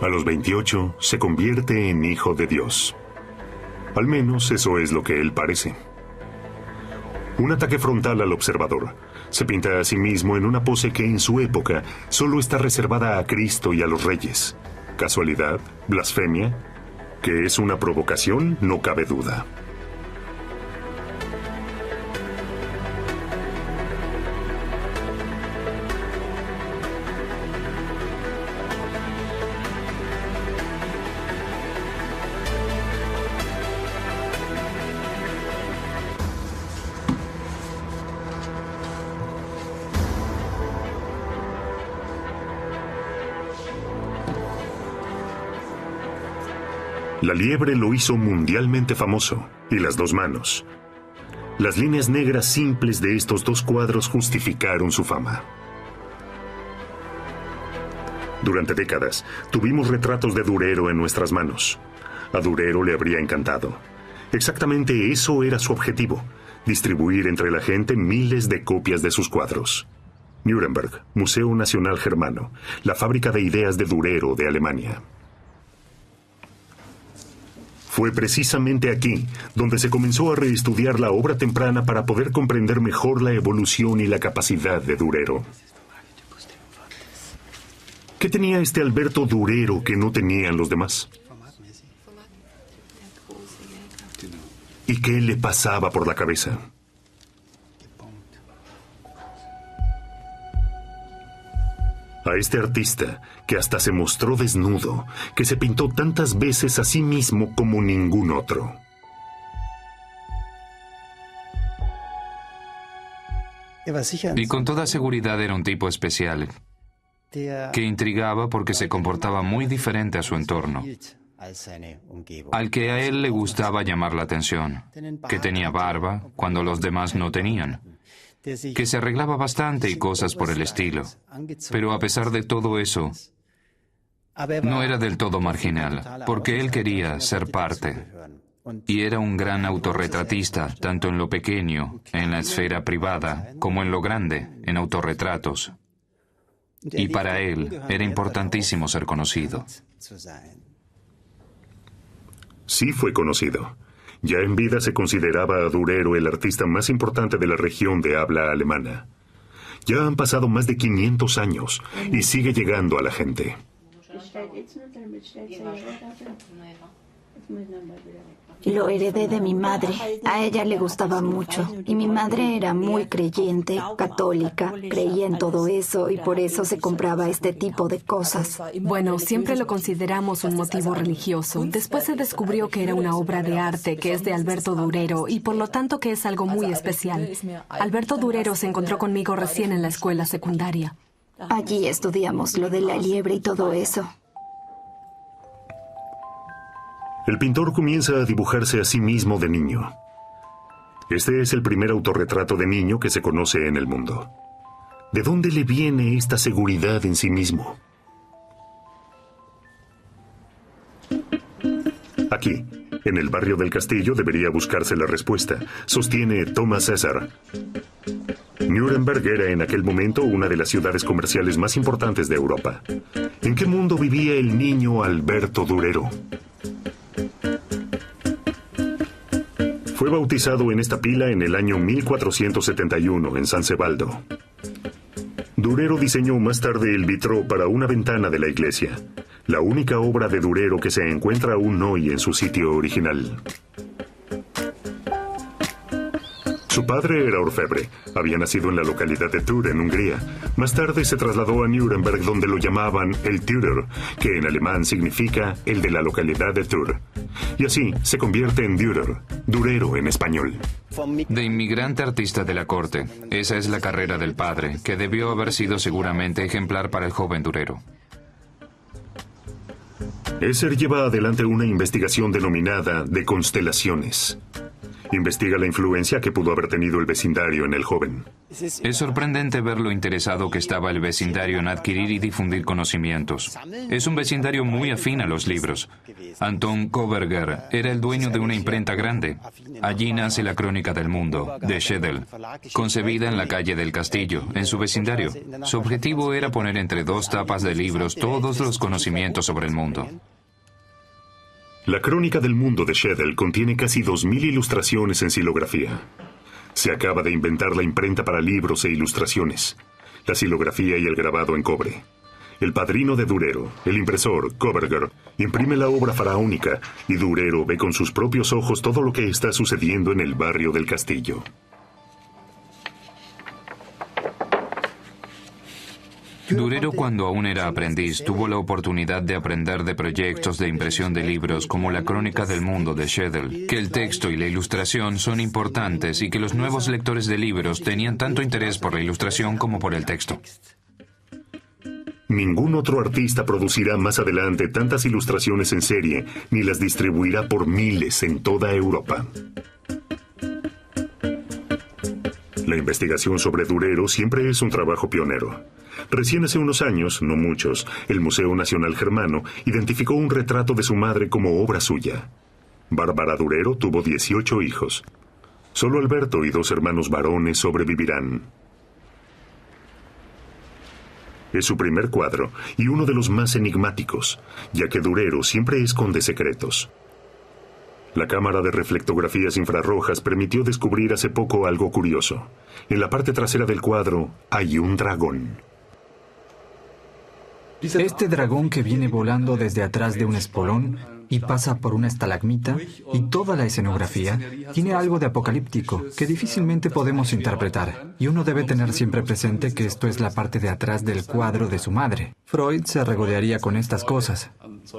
A los 28 se convierte en hijo de Dios. Al menos eso es lo que él parece. Un ataque frontal al observador. Se pinta a sí mismo en una pose que en su época solo está reservada a Cristo y a los reyes. ¿Casualidad? ¿Blasfemia? Que es una provocación, no cabe duda. La liebre lo hizo mundialmente famoso, y las dos manos. Las líneas negras simples de estos dos cuadros justificaron su fama. Durante décadas, tuvimos retratos de Durero en nuestras manos. A Durero le habría encantado. Exactamente eso era su objetivo, distribuir entre la gente miles de copias de sus cuadros. Nuremberg, Museo Nacional Germano, la fábrica de ideas de Durero de Alemania. Fue precisamente aquí donde se comenzó a reestudiar la obra temprana para poder comprender mejor la evolución y la capacidad de Durero. ¿Qué tenía este Alberto Durero que no tenían los demás? ¿Y qué le pasaba por la cabeza? A este artista, que hasta se mostró desnudo, que se pintó tantas veces a sí mismo como ningún otro. Y con toda seguridad era un tipo especial, que intrigaba porque se comportaba muy diferente a su entorno, al que a él le gustaba llamar la atención, que tenía barba cuando los demás no tenían, que se arreglaba bastante y cosas por el estilo. Pero a pesar de todo eso, no era del todo marginal, porque él quería ser parte. Y era un gran autorretratista, tanto en lo pequeño, en la esfera privada, como en lo grande, en autorretratos. Y para él era importantísimo ser conocido. Sí fue conocido. Ya en vida se consideraba a Durero el artista más importante de la región de habla alemana. Ya han pasado más de 500 años y sigue llegando a la gente. Lo heredé de mi madre. A ella le gustaba mucho. Y mi madre era muy creyente, católica. Creía en todo eso y por eso se compraba este tipo de cosas. Bueno, siempre lo consideramos un motivo religioso. Después se descubrió que era una obra de arte, que es de Alberto Durero, y por lo tanto que es algo muy especial. Alberto Durero se encontró conmigo recién en la escuela secundaria. Allí estudiamos lo de la liebre y todo eso. El pintor comienza a dibujarse a sí mismo de niño. Este es el primer autorretrato de niño que se conoce en el mundo. ¿De dónde le viene esta seguridad en sí mismo? Aquí, en el barrio del Castillo, debería buscarse la respuesta, sostiene Thomas César. Nuremberg era en aquel momento una de las ciudades comerciales más importantes de Europa. ¿En qué mundo vivía el niño Alberto Durero? Fue bautizado en esta pila en el año 1471 en San Sebaldo. Durero diseñó más tarde el vitró para una ventana de la iglesia, la única obra de Durero que se encuentra aún hoy en su sitio original. Su padre era orfebre. Había nacido en la localidad de Thür, en Hungría. Más tarde se trasladó a Nuremberg, donde lo llamaban el Thürer, que en alemán significa el de la localidad de Thür. Y así se convierte en Dürer, Durero en español. De inmigrante artista de la corte, esa es la carrera del padre, que debió haber sido seguramente ejemplar para el joven Durero. Esser lleva adelante una investigación denominada de constelaciones. Investiga la influencia que pudo haber tenido el vecindario en el joven. Es sorprendente ver lo interesado que estaba el vecindario en adquirir y difundir conocimientos. Es un vecindario muy afín a los libros. Anton Koberger era el dueño de una imprenta grande. Allí nace la Crónica del Mundo, de Schedel, concebida en la calle del Castillo, en su vecindario. Su objetivo era poner entre dos tapas de libros todos los conocimientos sobre el mundo. La Crónica del Mundo de Schedel contiene casi 2000 ilustraciones en silografía. Se acaba de inventar la imprenta para libros e ilustraciones, la silografía y el grabado en cobre. El padrino de Durero, el impresor, Koberger, imprime la obra faraónica y Durero ve con sus propios ojos todo lo que está sucediendo en el barrio del castillo. Durero, cuando aún era aprendiz, tuvo la oportunidad de aprender de proyectos de impresión de libros como la Crónica del Mundo de Schedel, que el texto y la ilustración son importantes y que los nuevos lectores de libros tenían tanto interés por la ilustración como por el texto. Ningún otro artista producirá más adelante tantas ilustraciones en serie, ni las distribuirá por miles en toda Europa. La investigación sobre Durero siempre es un trabajo pionero. Recién hace unos años, no muchos, el Museo Nacional Germano identificó un retrato de su madre como obra suya. Bárbara Durero tuvo 18 hijos. Solo Alberto y 2 hermanos varones sobrevivirán. Es su primer cuadro y uno de los más enigmáticos, ya que Durero siempre esconde secretos. La cámara de reflectografías infrarrojas permitió descubrir hace poco algo curioso. En la parte trasera del cuadro hay un dragón. Este dragón que viene volando desde atrás de un espolón y pasa por una estalagmita y toda la escenografía tiene algo de apocalíptico que difícilmente podemos interpretar. Y uno debe tener siempre presente que esto es la parte de atrás del cuadro de su madre. Freud se regodearía con estas cosas.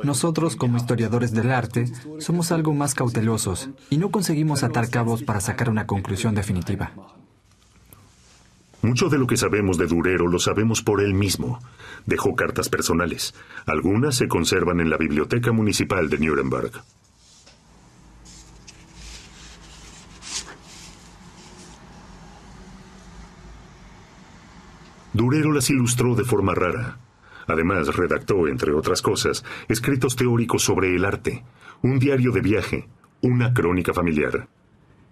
Nosotros, como historiadores del arte, somos algo más cautelosos y no conseguimos atar cabos para sacar una conclusión definitiva. Mucho de lo que sabemos de Durero lo sabemos por él mismo. Dejó cartas personales. Algunas se conservan en la Biblioteca Municipal de Nuremberg. Durero las ilustró de forma rara. Además, redactó, entre otras cosas, escritos teóricos sobre el arte, un diario de viaje, una crónica familiar.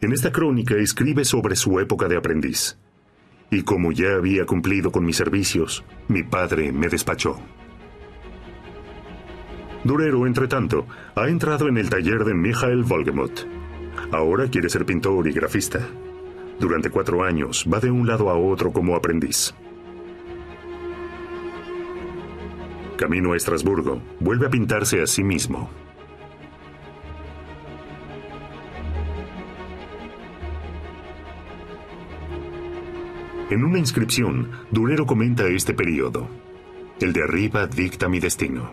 En esta crónica escribe sobre su época de aprendiz. Y como ya había cumplido con mis servicios, mi padre me despachó. Durero, entre tanto, ha entrado en el taller de Michael Wolgemuth. Ahora quiere ser pintor y grafista. Durante 4 años va de un lado a otro como aprendiz. Camino a Estrasburgo, vuelve a pintarse a sí mismo. En una inscripción, Durero comenta este periodo. El de arriba dicta mi destino.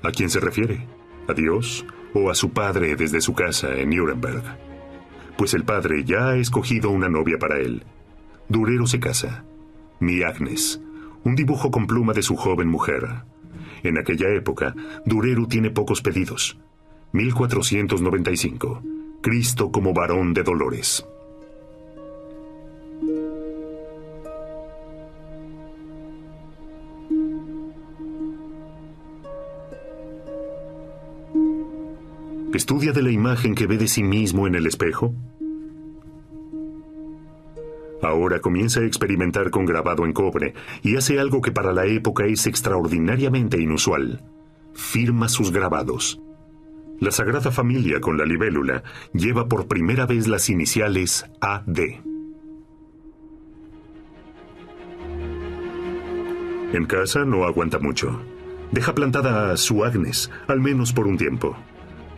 ¿A quién se refiere? ¿A Dios o a su padre desde su casa en Nuremberg? Pues el padre ya ha escogido una novia para él. Durero se casa. Mi Agnes, un dibujo con pluma de su joven mujer. En aquella época, Durero tiene pocos pedidos. 1495. Cristo como varón de dolores. ¿Estudia de la imagen que ve de sí mismo en el espejo? Ahora comienza a experimentar con grabado en cobre y hace algo que para la época es extraordinariamente inusual. Firma sus grabados. La Sagrada Familia con la libélula lleva por primera vez las iniciales AD. En casa no aguanta mucho. Deja plantada a su Agnes, al menos por un tiempo.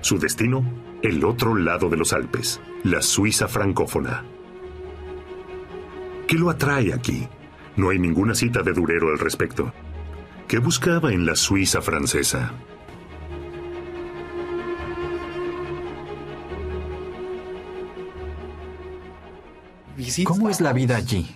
Su destino, el otro lado de los Alpes, la Suiza francófona. ¿Qué lo atrae aquí? No hay ninguna cita de Durero al respecto. ¿Qué buscaba en la Suiza francesa? ¿Cómo es la vida allí?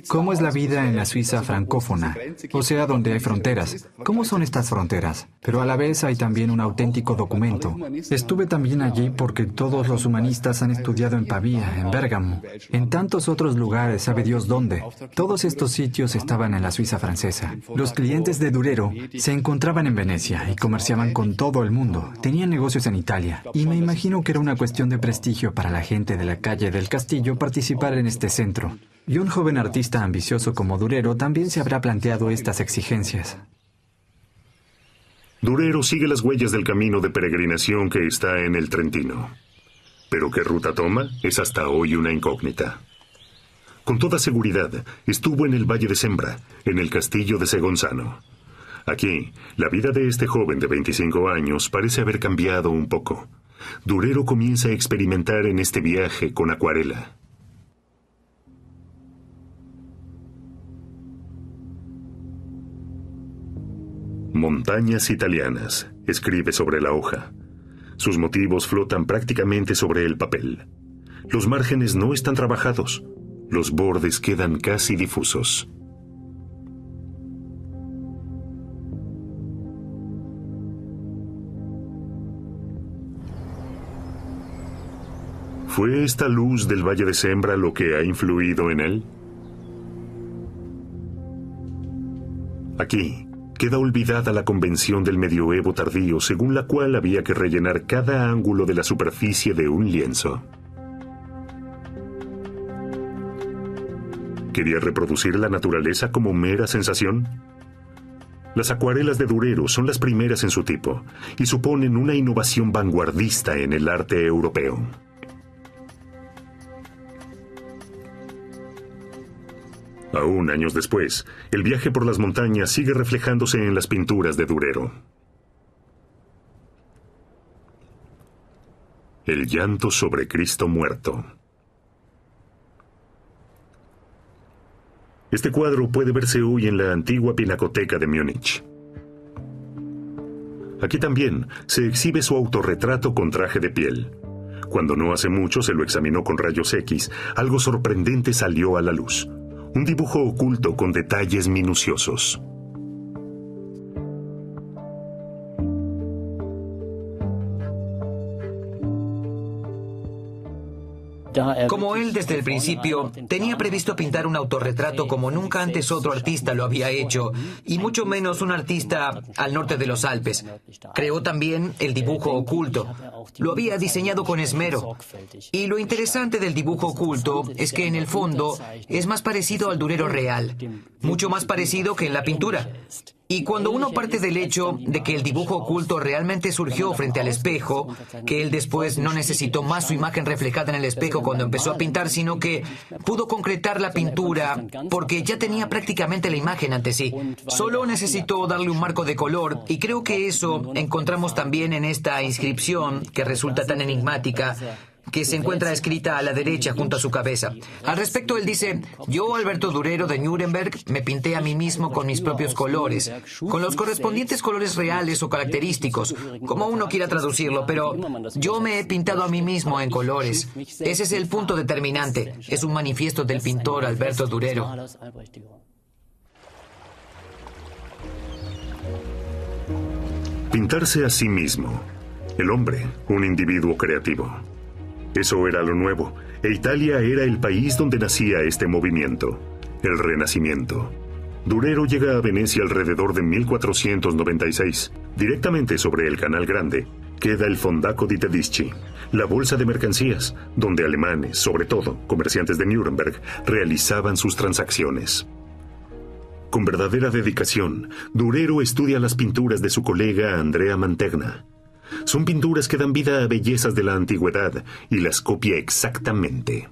¿Cómo es la vida en la Suiza francófona? O sea, donde hay fronteras. ¿Cómo son estas fronteras? Pero a la vez hay también un auténtico documento. Estuve también allí porque todos los humanistas han estudiado en Pavía, en Bérgamo, en tantos otros lugares, sabe Dios dónde. Todos estos sitios estaban en la Suiza francesa. Los clientes de Durero se encontraban en Venecia y comerciaban con todo el mundo. Tenían negocios en Italia y me imagino que era una cuestión de prestigio para la gente de la calle del Castillo participar en este centro. Y un joven artista ambicioso como Durero también se habrá planteado estas exigencias. Durero sigue las huellas del camino de peregrinación que está en el Trentino. Pero qué ruta toma es hasta hoy una incógnita. Con toda seguridad, estuvo en el Valle de Sembra, en el castillo de Segonzano. Aquí, la vida de este joven de 25 años parece haber cambiado un poco. Durero comienza a experimentar en este viaje con acuarela. Montañas italianas, escribe sobre la hoja. Sus motivos flotan prácticamente sobre el papel. Los márgenes no están trabajados. Los bordes quedan casi difusos. ¿Fue esta luz del Valle de Sembra lo que ha influido en él? Aquí queda olvidada la convención del medioevo tardío, según la cual había que rellenar cada ángulo de la superficie de un lienzo. ¿Quería reproducir la naturaleza como mera sensación? Las acuarelas de Durero son las primeras en su tipo y suponen una innovación vanguardista en el arte europeo. Aún años después, el viaje por las montañas sigue reflejándose en las pinturas de Durero. El llanto sobre Cristo muerto. Este cuadro puede verse hoy en la antigua Pinacoteca de Múnich. Aquí también se exhibe su autorretrato con traje de piel. Cuando no hace mucho se lo examinó con rayos X, algo sorprendente salió a la luz. Un dibujo oculto con detalles minuciosos. Como él desde el principio, tenía previsto pintar un autorretrato como nunca antes otro artista lo había hecho, y mucho menos un artista al norte de los Alpes. Creó también el dibujo oculto. Lo había diseñado con esmero. Y lo interesante del dibujo oculto es que en el fondo es más parecido al Durero real, mucho más parecido que en la pintura. Y cuando uno parte del hecho de que el dibujo oculto realmente surgió frente al espejo, que él después no necesitó más su imagen reflejada en el espejo cuando empezó a pintar, sino que pudo concretar la pintura porque ya tenía prácticamente la imagen ante sí. Solo necesitó darle un marco de color, y creo que eso encontramos también en esta inscripción que resulta tan enigmática, que se encuentra escrita a la derecha junto a su cabeza. Al respecto, él dice: yo, Alberto Durero de Nuremberg, me pinté a mí mismo con mis propios colores, con los correspondientes colores reales o característicos, como uno quiera traducirlo, pero yo me he pintado a mí mismo en colores. Ese es el punto determinante. Es un manifiesto del pintor Alberto Durero. Pintarse a sí mismo. El hombre, un individuo creativo. Eso era lo nuevo, e Italia era el país donde nacía este movimiento, el Renacimiento. Durero llega a Venecia alrededor de 1496. Directamente sobre el Canal Grande queda el Fondaco di Tedeschi, la bolsa de mercancías, donde alemanes, sobre todo comerciantes de Nuremberg, realizaban sus transacciones. Con verdadera dedicación, Durero estudia las pinturas de su colega Andrea Mantegna. Son pinturas que dan vida a bellezas de la antigüedad y las copia exactamente.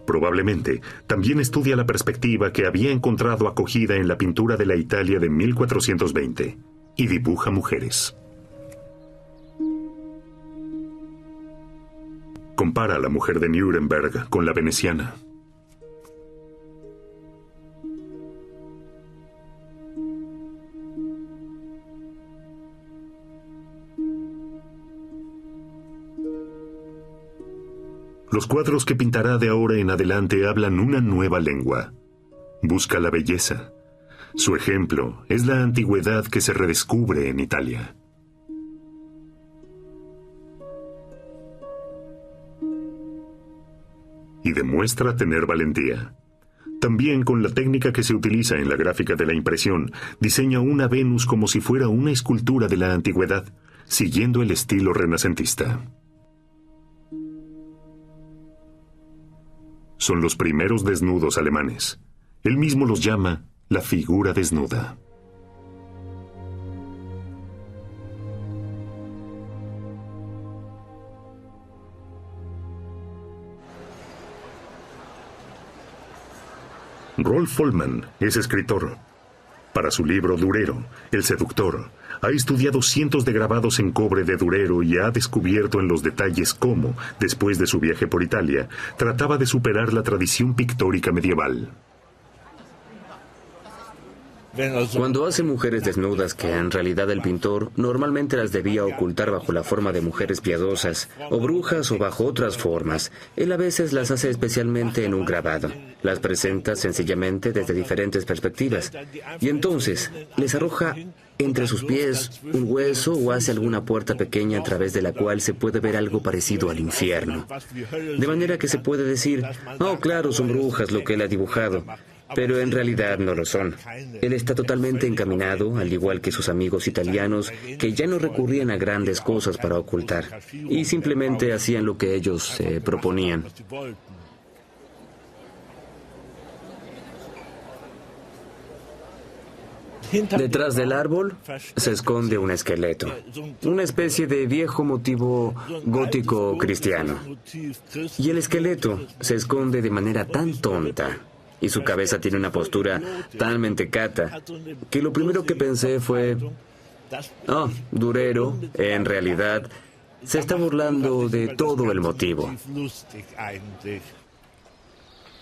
Probablemente también estudia la perspectiva que había encontrado acogida en la pintura de la Italia de 1420 y dibuja mujeres. Compara a la mujer de Nuremberg con la veneciana. Los cuadros que pintará de ahora en adelante hablan una nueva lengua. Busca la belleza. Su ejemplo es la antigüedad que se redescubre en Italia. Y demuestra tener valentía. También con la técnica que se utiliza en la gráfica de la impresión, diseña una Venus como si fuera una escultura de la antigüedad, siguiendo el estilo renacentista. Son los primeros desnudos alemanes. Él mismo los llama la figura desnuda. Rolf Vollmann es escritor. Para su libro Durero, el seductor, ha estudiado cientos de grabados en cobre de Durero y ha descubierto en los detalles cómo, después de su viaje por Italia, trataba de superar la tradición pictórica medieval. Cuando hace mujeres desnudas que en realidad el pintor normalmente las debía ocultar bajo la forma de mujeres piadosas o brujas o bajo otras formas, él a veces las hace especialmente en un grabado. Las presenta sencillamente desde diferentes perspectivas y entonces les arroja entre sus pies un hueso o hace alguna puerta pequeña a través de la cual se puede ver algo parecido al infierno. De manera que se puede decir, oh claro, son brujas lo que él ha dibujado. Pero en realidad no lo son. Él está totalmente encaminado, al igual que sus amigos italianos, que ya no recurrían a grandes cosas para ocultar, y simplemente hacían lo que ellos se proponían. Detrás del árbol se esconde un esqueleto, una especie de viejo motivo gótico cristiano. Y el esqueleto se esconde de manera tan tonta, y su cabeza tiene una postura tan mentecata, que lo primero que pensé fue, oh, Durero, en realidad, se está burlando de todo el motivo.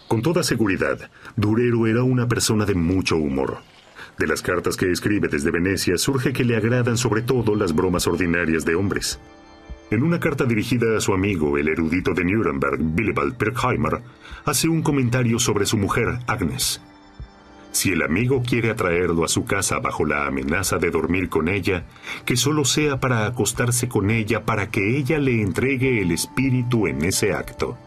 Con toda seguridad, Durero era una persona de mucho humor. De las cartas que escribe desde Venecia surge que le agradan sobre todo las bromas ordinarias de hombres. En una carta dirigida a su amigo, el erudito de Nuremberg, Willibald Pirkheimer, hace un comentario sobre su mujer, Agnes. Si el amigo quiere atraerlo a su casa bajo la amenaza de dormir con ella, que solo sea para acostarse con ella para que ella le entregue el espíritu en ese acto.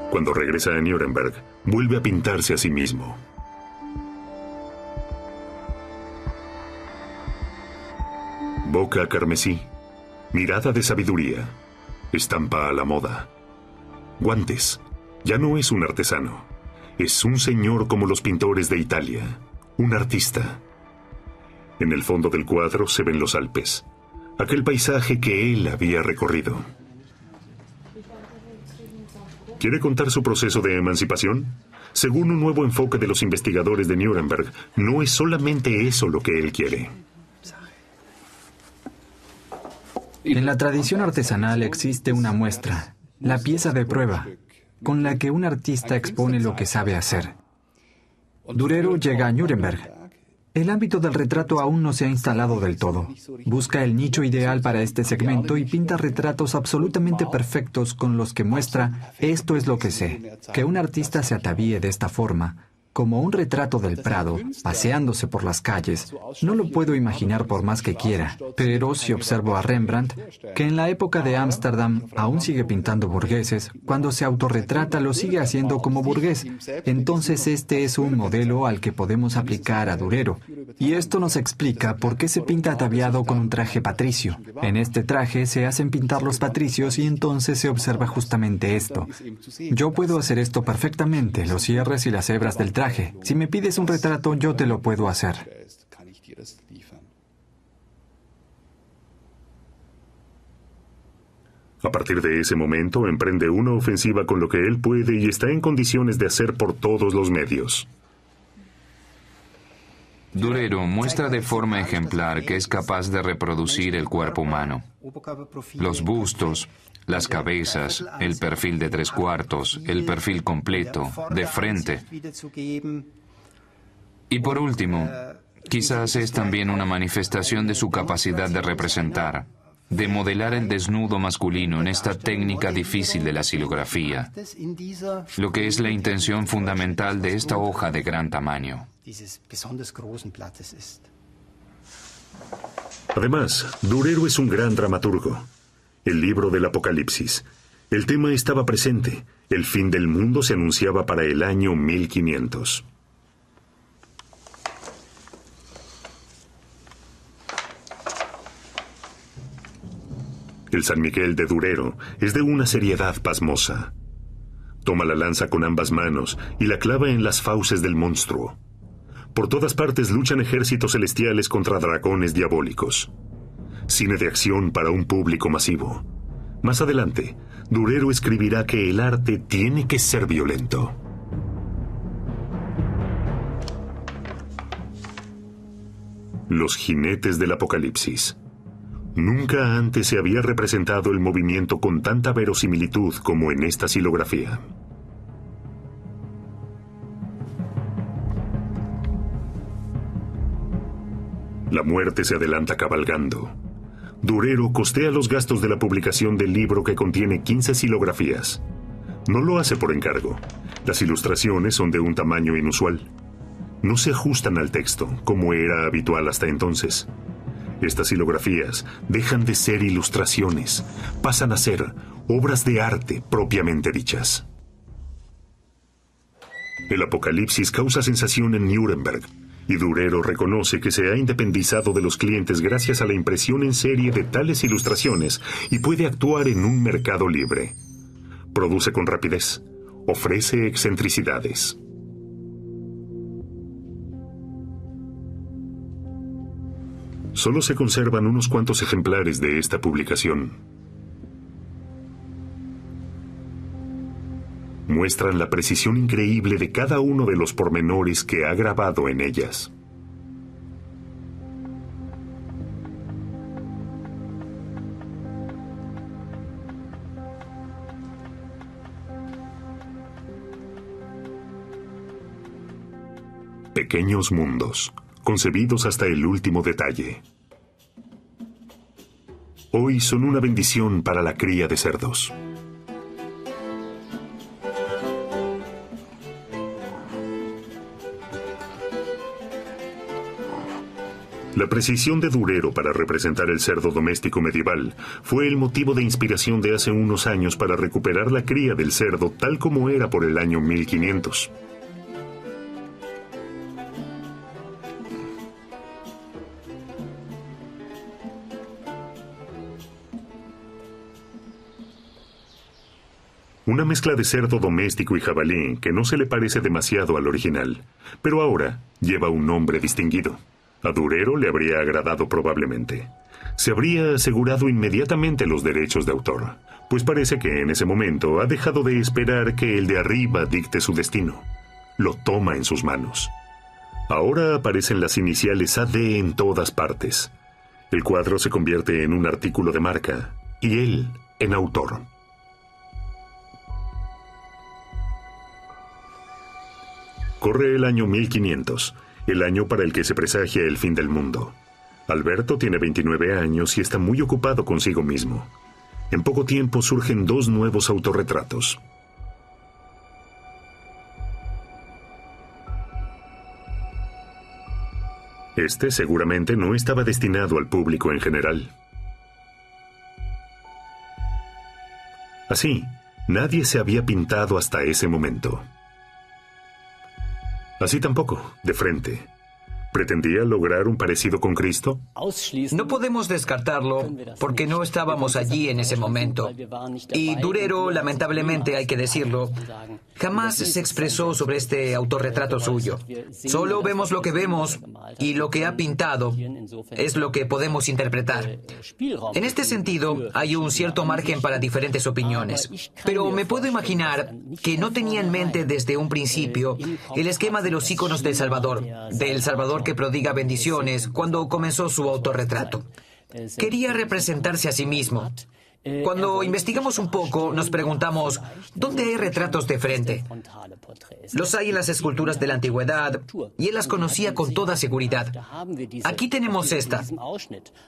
Cuando regresa a Nuremberg, vuelve a pintarse a sí mismo. Boca carmesí, mirada de sabiduría, estampa a la moda. Guantes, ya no es un artesano, es un señor como los pintores de Italia, un artista. En el fondo del cuadro se ven los Alpes, aquel paisaje que él había recorrido. ¿Quiere contar su proceso de emancipación? Según un nuevo enfoque de los investigadores de Nuremberg, no es solamente eso lo que él quiere. En la tradición artesanal existe una muestra, la pieza de prueba, con la que un artista expone lo que sabe hacer. Durero llega a Nuremberg. El ámbito del retrato aún no se ha instalado del todo. Busca el nicho ideal para este segmento y pinta retratos absolutamente perfectos con los que muestra esto es lo que sé, que un artista se atavíe de esta forma, como un retrato del Prado, paseándose por las calles. No lo puedo imaginar por más que quiera, pero si observo a Rembrandt, que en la época de Ámsterdam aún sigue pintando burgueses, cuando se autorretrata lo sigue haciendo como burgués. Entonces este es un modelo al que podemos aplicar a Durero. Y esto nos explica por qué se pinta ataviado con un traje patricio. En este traje se hacen pintar los patricios y entonces se observa justamente esto. Yo puedo hacer esto perfectamente, los cierres y las hebras del traje. Si me pides un retrato, yo te lo puedo hacer. A partir de ese momento, emprende una ofensiva con lo que él puede y está en condiciones de hacer por todos los medios. Durero muestra de forma ejemplar que es capaz de reproducir el cuerpo humano. Los bustos, las cabezas, el perfil de 3/4, el perfil completo, de frente. Y por último, quizás es también una manifestación de su capacidad de representar, de modelar el desnudo masculino en esta técnica difícil de la silografía, lo que es la intención fundamental de esta hoja de gran tamaño. Además, Durero es un gran dramaturgo. El libro del Apocalipsis. El tema estaba presente. El fin del mundo se anunciaba para el año 1500. El San Miguel de Durero es de una seriedad pasmosa. Toma la lanza con ambas manos y la clava en las fauces del monstruo. Por todas partes luchan ejércitos celestiales contra dragones diabólicos. Cine de acción para un público masivo. Más adelante, Durero escribirá que el arte tiene que ser violento. Los jinetes del Apocalipsis. Nunca antes se había representado el movimiento con tanta verosimilitud como en esta silografía. La muerte se adelanta cabalgando. Durero costea los gastos de la publicación del libro que contiene 15 silografías. No lo hace por encargo. Las ilustraciones son de un tamaño inusual. No se ajustan al texto, como era habitual hasta entonces. Estas silografías dejan de ser ilustraciones, pasan a ser obras de arte propiamente dichas. El Apocalipsis causa sensación en Nuremberg, y Durero reconoce que se ha independizado de los clientes gracias a la impresión en serie de tales ilustraciones y puede actuar en un mercado libre. Produce con rapidez, ofrece excentricidades. Solo se conservan unos cuantos ejemplares de esta publicación. Muestran la precisión increíble de cada uno de los pormenores que ha grabado en ellas. Pequeños mundos, concebidos hasta el último detalle. Hoy son una bendición para la cría de cerdos. La precisión de Durero para representar el cerdo doméstico medieval fue el motivo de inspiración de hace unos años para recuperar la cría del cerdo tal como era por el año 1500. Una mezcla de cerdo doméstico y jabalí que no se le parece demasiado al original, pero ahora lleva un nombre distinguido. A Durero le habría agradado probablemente. Se habría asegurado inmediatamente los derechos de autor, pues parece que en ese momento ha dejado de esperar que el de arriba dicte su destino. Lo toma en sus manos. Ahora aparecen las iniciales AD en todas partes. El cuadro se convierte en un artículo de marca, y él en autor. Corre el año 1500. El año para el que se presagia el fin del mundo. Alberto tiene 29 años y está muy ocupado consigo mismo. En poco tiempo surgen 2 nuevos autorretratos. Este seguramente no estaba destinado al público en general. Así, nadie se había pintado hasta ese momento. Así tampoco, de frente. ¿Pretendía lograr un parecido con Cristo? No podemos descartarlo porque no estábamos allí en ese momento. Y Durero, lamentablemente hay que decirlo, jamás se expresó sobre este autorretrato suyo. Solo vemos lo que vemos y lo que ha pintado es lo que podemos interpretar. En este sentido, hay un cierto margen para diferentes opiniones. Pero me puedo imaginar que no tenía en mente desde un principio el esquema de los íconos del Salvador que prodiga bendiciones cuando comenzó su autorretrato. Quería representarse a sí mismo. Cuando investigamos un poco, nos preguntamos, ¿dónde hay retratos de frente? Los hay en las esculturas de la antigüedad, y él las conocía con toda seguridad. Aquí tenemos esta.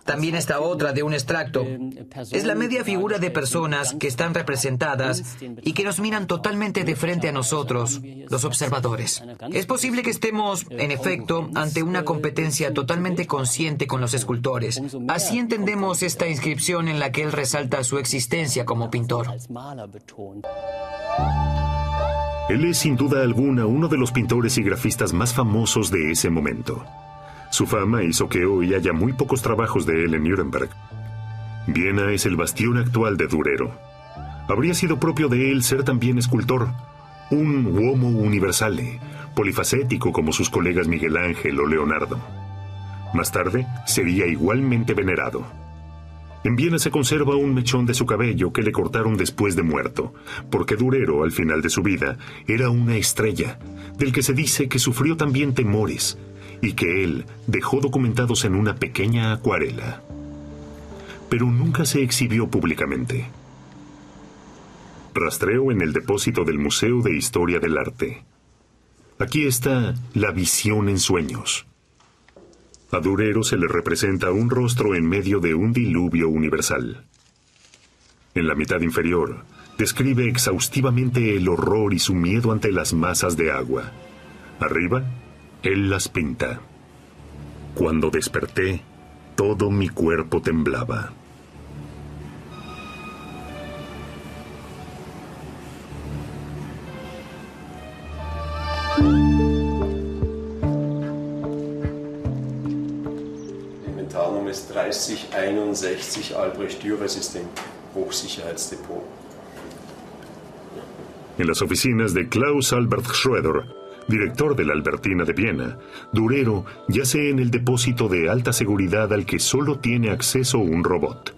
También esta otra de un extracto. Es la media figura de personas que están representadas y que nos miran totalmente de frente a nosotros, los observadores. Es posible que estemos, en efecto, ante una competencia totalmente consciente con los escultores. Así entendemos esta inscripción en la que él resalta su existencia como pintor. Él es sin duda alguna uno de los pintores y grafistas más famosos de ese momento. Su fama hizo que hoy haya muy pocos trabajos de él en Nuremberg. Viena es el bastión actual de Durero. Habría sido propio de él ser también escultor, un uomo universale, polifacético como sus colegas Miguel Ángel o Leonardo. Más tarde, sería igualmente venerado. En Viena se conserva un mechón de su cabello que le cortaron después de muerto, porque Durero, al final de su vida, era una estrella, del que se dice que sufrió también temores, y que él dejó documentados en una pequeña acuarela. Pero nunca se exhibió públicamente. Rastreo en el depósito del Museo de Historia del Arte. Aquí está la visión en sueños. A Durero se le representa un rostro en medio de un diluvio universal. En la mitad inferior, describe exhaustivamente el horror y su miedo ante las masas de agua. Arriba, él las pinta. Cuando desperté, todo mi cuerpo temblaba. Inventarnummer ist 3061 Albrecht Dürer, es ist ein Hochsicherheitsdepot. En las oficinas de Klaus Albert Schroeder, director de la Albertina de Viena, Durero yace en el depósito de alta seguridad al que solo tiene acceso un robot.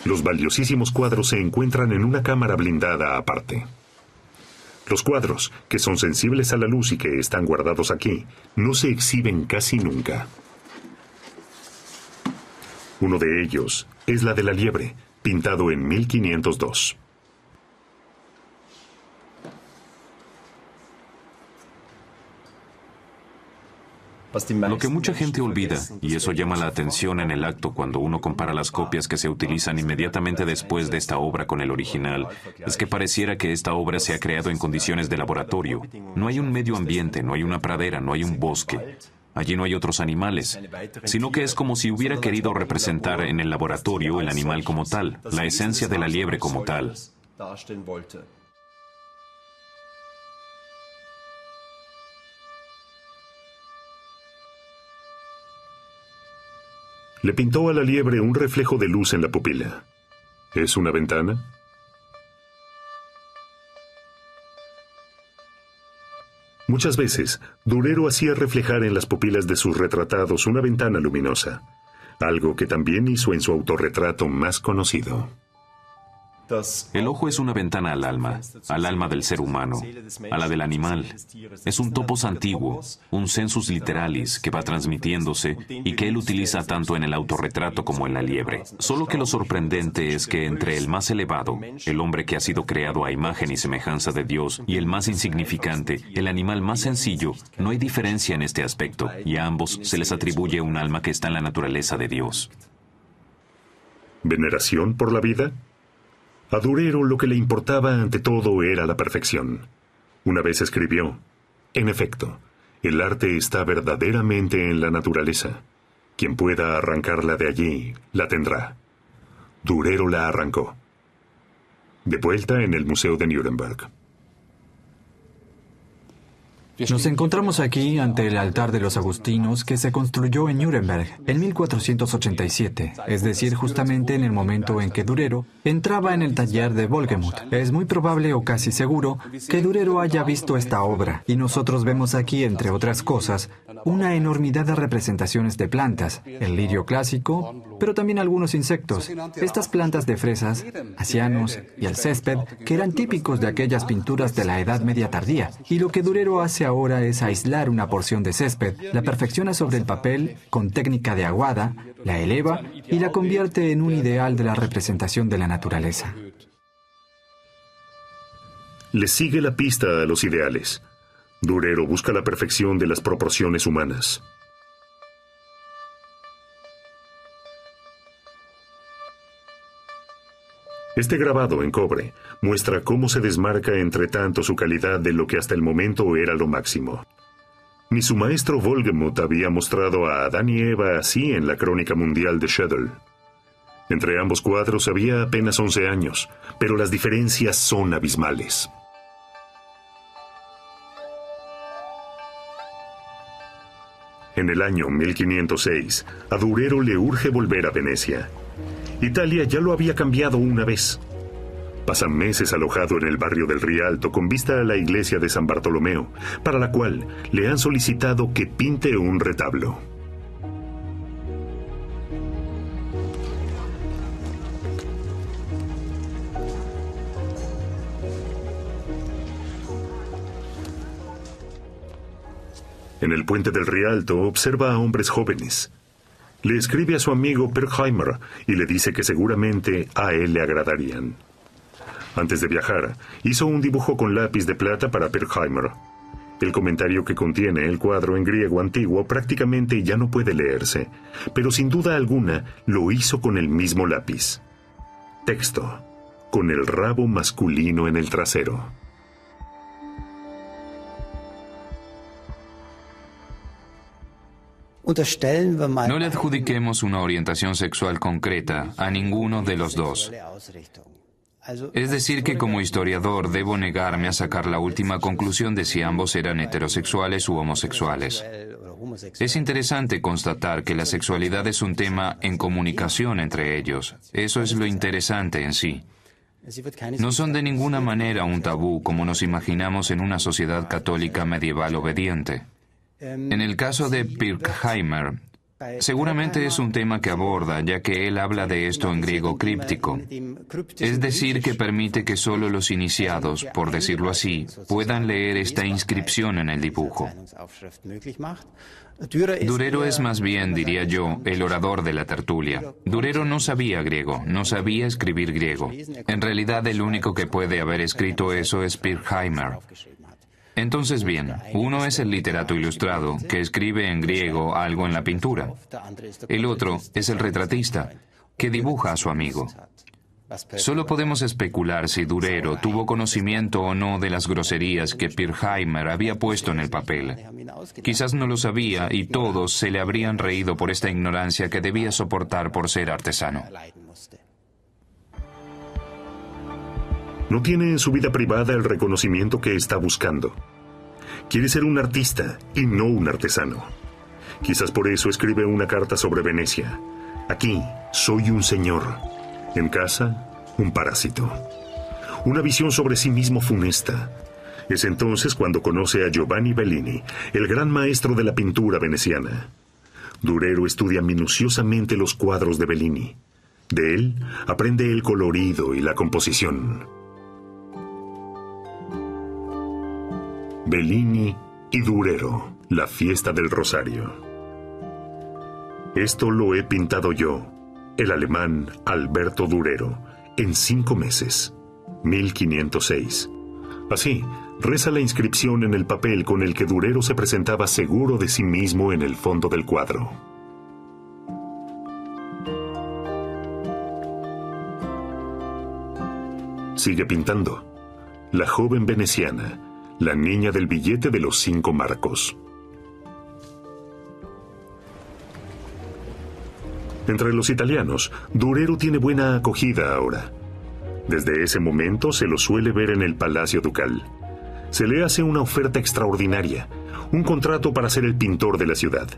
Los valiosísimos cuadros se encuentran en una cámara blindada aparte. Los cuadros, que son sensibles a la luz y que están guardados aquí, no se exhiben casi nunca. Uno de ellos es la de la liebre, pintado en 1502. Lo que mucha gente olvida, y eso llama la atención en el acto cuando uno compara las copias que se utilizan inmediatamente después de esta obra con el original, es que pareciera que esta obra se ha creado en condiciones de laboratorio. No hay un medio ambiente, no hay una pradera, no hay un bosque. Allí no hay otros animales, sino que es como si hubiera querido representar en el laboratorio el animal como tal, la esencia de la liebre como tal. Le pintó a la liebre un reflejo de luz en la pupila. ¿Es una ventana? Muchas veces, Durero hacía reflejar en las pupilas de sus retratados una ventana luminosa, algo que también hizo en su autorretrato más conocido. El ojo es una ventana al alma del ser humano, a la del animal. Es un topos antiguo, un sensus literalis que va transmitiéndose y que él utiliza tanto en el autorretrato como en la liebre. Solo que lo sorprendente es que entre el más elevado, el hombre que ha sido creado a imagen y semejanza de Dios, y el más insignificante, el animal más sencillo, no hay diferencia en este aspecto, y a ambos se les atribuye un alma que está en la naturaleza de Dios. ¿Veneración por la vida? A Durero lo que le importaba ante todo era la perfección. Una vez escribió, en efecto, el arte está verdaderamente en la naturaleza. Quien pueda arrancarla de allí, la tendrá. Durero la arrancó. De vuelta en el Museo de Nuremberg. Nos encontramos aquí ante el altar de los agustinos que se construyó en Nuremberg en 1487, es decir, justamente en el momento en que Durero entraba en el taller de Wolgemut. Es muy probable o casi seguro que Durero haya visto esta obra, y nosotros vemos aquí, entre otras cosas, una enormidad de representaciones de plantas, el lirio clásico, pero también algunos insectos. Estas plantas de fresas, acianos y el césped, que eran típicos de aquellas pinturas de la Edad Media tardía. Y lo que Durero hace ahora es aislar una porción de césped, la perfecciona sobre el papel con técnica de aguada, la eleva y la convierte en un ideal de la representación de la naturaleza. Le sigue la pista a los ideales. Durero busca la perfección de las proporciones humanas. Este grabado en cobre muestra cómo se desmarca entre tanto su calidad de lo que hasta el momento era lo máximo. Ni su maestro Wolgemut había mostrado a Adán y Eva así en la Crónica Mundial de Schedel. Entre ambos cuadros había apenas 11 años, pero las diferencias son abismales. En el año 1506, a Durero le urge volver a Venecia. Italia ya lo había cambiado una vez. Pasa meses alojado en el barrio del Rialto con vista a la iglesia de San Bartolomeo, para la cual le han solicitado que pinte un retablo. En el puente del Rialto observa a hombres jóvenes. Le escribe a su amigo Pirkheimer y le dice que seguramente a él le agradarían. Antes de viajar, hizo un dibujo con lápiz de plata para Pirkheimer. El comentario que contiene el cuadro en griego antiguo prácticamente ya no puede leerse, pero sin duda alguna lo hizo con el mismo lápiz. Texto: con el rabo masculino en el trasero. No le adjudiquemos una orientación sexual concreta a ninguno de los dos. Es decir, que como historiador debo negarme a sacar la última conclusión de si ambos eran heterosexuales u homosexuales. Es interesante constatar que la sexualidad es un tema en comunicación entre ellos. Eso es lo interesante en sí. No son de ninguna manera un tabú como nos imaginamos en una sociedad católica medieval obediente. En el caso de Pirkheimer, seguramente es un tema que aborda, ya que él habla de esto en griego críptico. Es decir, que permite que solo los iniciados, por decirlo así, puedan leer esta inscripción en el dibujo. Durero es más bien, diría yo, el orador de la tertulia. Durero no sabía griego, no sabía escribir griego. En realidad, el único que puede haber escrito eso es Pirkheimer. Entonces bien, uno es el literato ilustrado, que escribe en griego algo en la pintura. El otro es el retratista, que dibuja a su amigo. Solo podemos especular si Durero tuvo conocimiento o no de las groserías que Pirkheimer había puesto en el papel. Quizás no lo sabía y todos se le habrían reído por esta ignorancia que debía soportar por ser artesano. No tiene en su vida privada el reconocimiento que está buscando. Quiere ser un artista y no un artesano. Quizás por eso escribe una carta sobre Venecia. Aquí soy un señor. En casa, un parásito. Una visión sobre sí mismo funesta. Es entonces cuando conoce a Giovanni Bellini, el gran maestro de la pintura veneciana. Durero estudia minuciosamente los cuadros de Bellini. De él aprende el colorido y la composición. Bellini y Durero, la fiesta del Rosario. Esto lo he pintado yo, el alemán Alberto Durero, en 5 meses, 1506. Así, reza la inscripción en el papel con el que Durero se presentaba seguro de sí mismo en el fondo del cuadro. Sigue pintando. La joven veneciana, la niña del billete de los 5 marcos. Entre los italianos, Durero tiene buena acogida ahora. Desde ese momento se lo suele ver en el Palacio Ducal. Se le hace una oferta extraordinaria, un contrato para ser el pintor de la ciudad.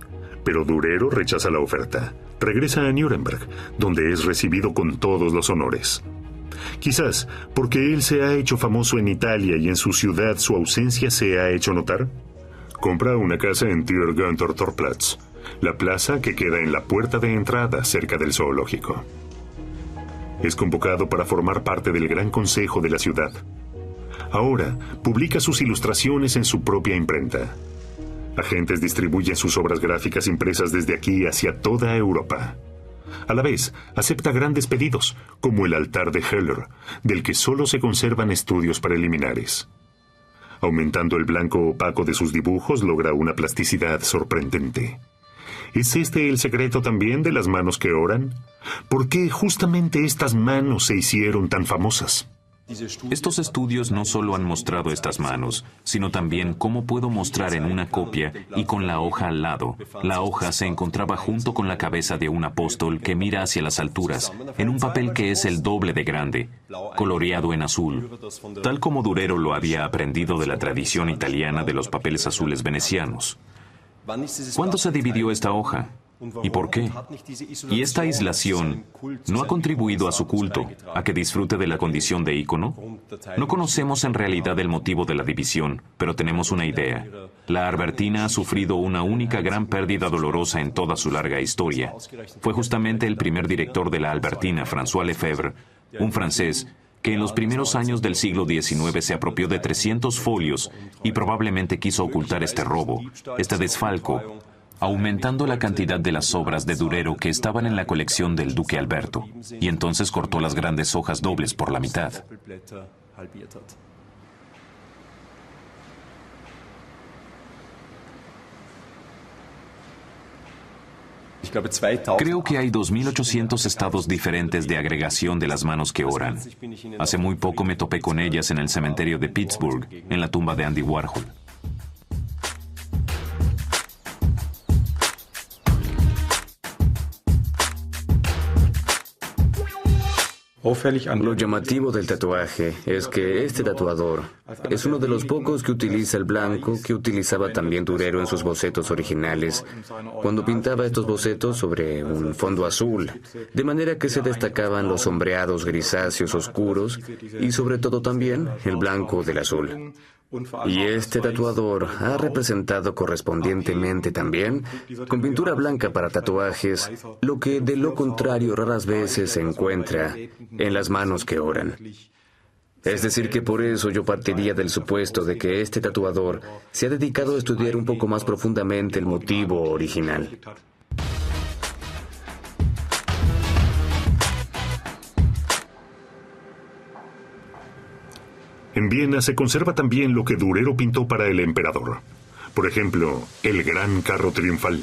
Pero Durero rechaza la oferta. Regresa a Nuremberg, donde es recibido con todos los honores. Quizás porque él se ha hecho famoso en Italia y en su ciudad su ausencia se ha hecho notar. Compra una casa en Tiergarten Torplatz, la plaza que queda en la puerta de entrada cerca del zoológico. Es convocado para formar parte del Gran Consejo de la ciudad. Ahora publica sus ilustraciones en su propia imprenta. Agentes distribuyen sus obras gráficas impresas desde aquí hacia toda Europa. A la vez, acepta grandes pedidos, como el altar de Heller, del que solo se conservan estudios preliminares. Aumentando el blanco opaco de sus dibujos, logra una plasticidad sorprendente. ¿Es este el secreto también de las manos que oran? ¿Por qué justamente estas manos se hicieron tan famosas? Estos estudios no solo han mostrado estas manos, sino también cómo puedo mostrar en una copia y con la hoja al lado. La hoja se encontraba junto con la cabeza de un apóstol que mira hacia las alturas, en un papel que es el doble de grande, coloreado en azul, tal como Durero lo había aprendido de la tradición italiana de los papeles azules venecianos. ¿Cuándo se dividió esta hoja? ¿Y por qué? ¿Y esta aislación no ha contribuido a su culto, a que disfrute de la condición de ícono? No conocemos en realidad el motivo de la división, pero tenemos una idea. La Albertina ha sufrido una única gran pérdida dolorosa en toda su larga historia. Fue justamente el primer director de la Albertina, François Lefebvre, un francés, que en los primeros años del siglo XIX se apropió de 300 folios y probablemente quiso ocultar este robo, este desfalco, aumentando la cantidad de las obras de Durero que estaban en la colección del duque Alberto, y entonces cortó las grandes hojas dobles por la mitad. Creo que hay 2.800 estados diferentes de agregación de las manos que oran. Hace muy poco me topé con ellas en el cementerio de Pittsburgh, en la tumba de Andy Warhol. Lo llamativo del tatuaje es que este tatuador es uno de los pocos que utiliza el blanco que utilizaba también Durero en sus bocetos originales, cuando pintaba estos bocetos sobre un fondo azul, de manera que se destacaban los sombreados grisáceos oscuros y sobre todo también el blanco del azul. Y este tatuador ha representado correspondientemente también, con pintura blanca para tatuajes, lo que de lo contrario raras veces se encuentra en las manos que oran. Es decir, que por eso yo partiría del supuesto de que este tatuador se ha dedicado a estudiar un poco más profundamente el motivo original. En Viena se conserva también lo que Durero pintó para el emperador. Por ejemplo, el gran carro triunfal.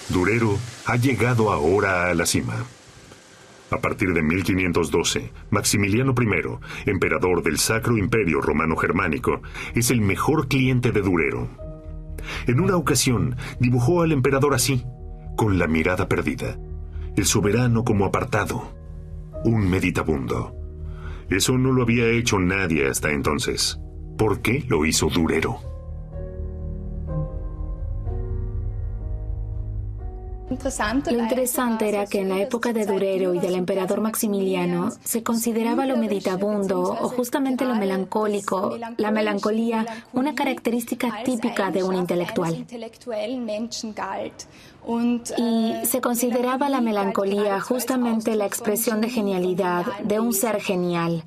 Durero ha llegado ahora a la cima. A partir de 1512, Maximiliano I, emperador del Sacro Imperio Romano Germánico, es el mejor cliente de Durero. En una ocasión, dibujó al emperador así, con la mirada perdida, el soberano como apartado, un meditabundo. Eso no lo había hecho nadie hasta entonces. ¿Por qué lo hizo Durero? Lo interesante era que en la época de Durero y del emperador Maximiliano se consideraba lo meditabundo o justamente lo melancólico, la melancolía, una característica típica de un intelectual. Y se consideraba la melancolía justamente la expresión de genialidad, de un ser genial.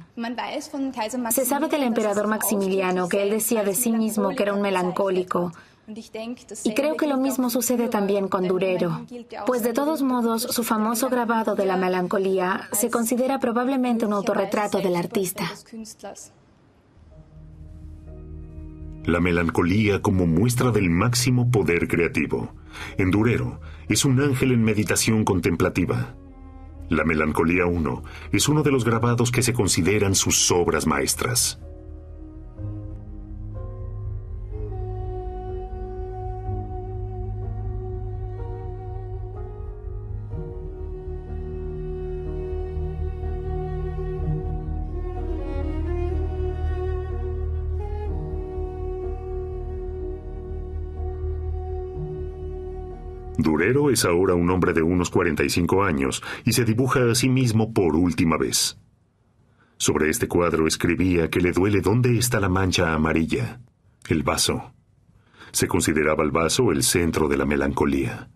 Se sabe del emperador Maximiliano que él decía de sí mismo que era un melancólico. Y creo que lo mismo sucede también con Durero, pues de todos modos su famoso grabado de la melancolía se considera probablemente un autorretrato del artista. La melancolía como muestra del máximo poder creativo. En Durero es un ángel en meditación contemplativa. La Melancolía I es uno de los grabados que se consideran sus obras maestras. Durero es ahora un hombre de unos 45 años y se dibuja a sí mismo por última vez. Sobre este cuadro escribía que le duele dónde está la mancha amarilla, el vaso. Se consideraba el vaso el centro de la melancolía.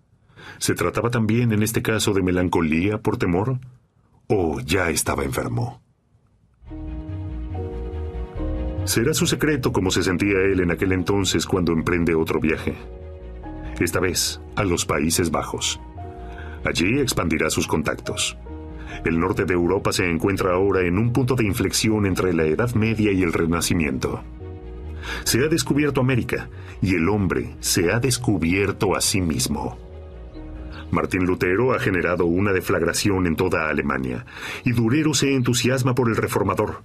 ¿Se trataba también en este caso de melancolía por temor? ¿O ya estaba enfermo? ¿Será su secreto cómo se sentía él en aquel entonces cuando emprende otro viaje? Esta vez a los Países Bajos. Allí expandirá sus contactos. El norte de Europa se encuentra ahora en un punto de inflexión entre la Edad Media y el Renacimiento. Se ha descubierto América y el hombre se ha descubierto a sí mismo. Martín Lutero ha generado una deflagración en toda Alemania y Durero se entusiasma por el reformador.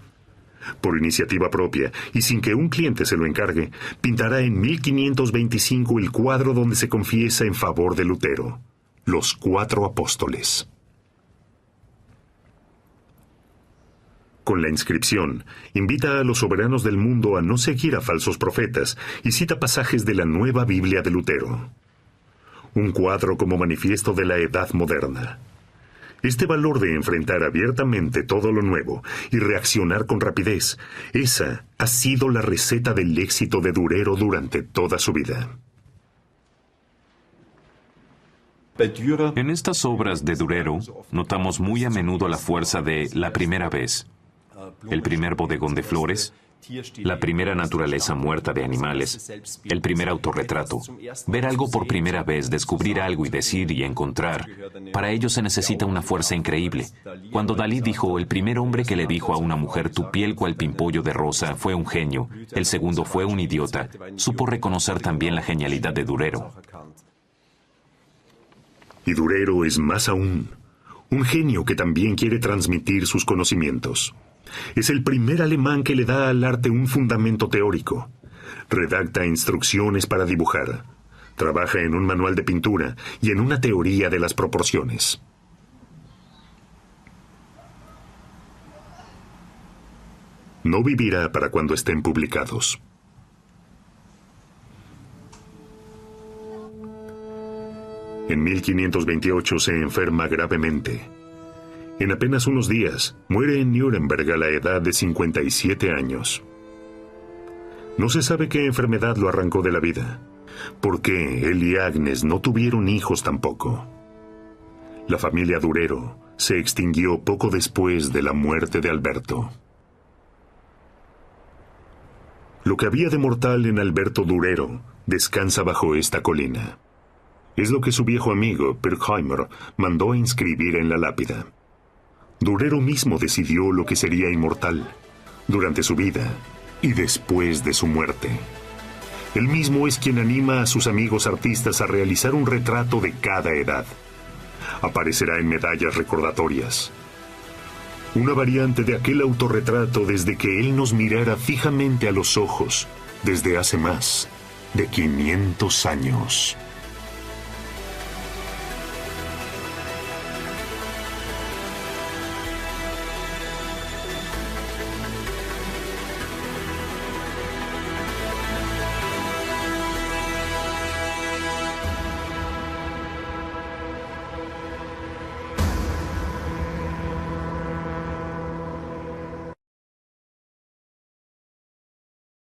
Por iniciativa propia y sin que un cliente se lo encargue, pintará en 1525 el cuadro donde se confiesa en favor de Lutero, Los Cuatro Apóstoles. Con la inscripción, invita a los soberanos del mundo a no seguir a falsos profetas y cita pasajes de la Nueva Biblia de Lutero. Un cuadro como manifiesto de la Edad Moderna. Este valor de enfrentar abiertamente todo lo nuevo y reaccionar con rapidez, esa ha sido la receta del éxito de Durero durante toda su vida. En estas obras de Durero, notamos muy a menudo la fuerza de la primera vez, el primer bodegón de flores, la primera naturaleza muerta de animales, el primer autorretrato. Ver algo por primera vez, descubrir algo y decir y encontrar, para ello se necesita una fuerza increíble. Cuando Dalí dijo, el primer hombre que le dijo a una mujer, tu piel cual pimpollo de rosa, fue un genio, el segundo fue un idiota, supo reconocer también la genialidad de Durero. Y Durero es más aún, un genio que también quiere transmitir sus conocimientos. Es el primer alemán que le da al arte un fundamento teórico. Redacta instrucciones para dibujar. Trabaja en un manual de pintura y en una teoría de las proporciones. No vivirá para cuando estén publicados. En 1528 se enferma gravemente. En apenas unos días, muere en Nuremberg a la edad de 57 años. No se sabe qué enfermedad lo arrancó de la vida, porque él y Agnes no tuvieron hijos tampoco. La familia Durero se extinguió poco después de la muerte de Alberto. Lo que había de mortal en Alberto Durero descansa bajo esta colina. Es lo que su viejo amigo, Pirkheimer, mandó a inscribir en la lápida. Durero mismo decidió lo que sería inmortal, durante su vida y después de su muerte. Él mismo es quien anima a sus amigos artistas a realizar un retrato de cada edad. Aparecerá en medallas recordatorias. Una variante de aquel autorretrato desde que él nos mirara fijamente a los ojos, desde hace más de 500 años.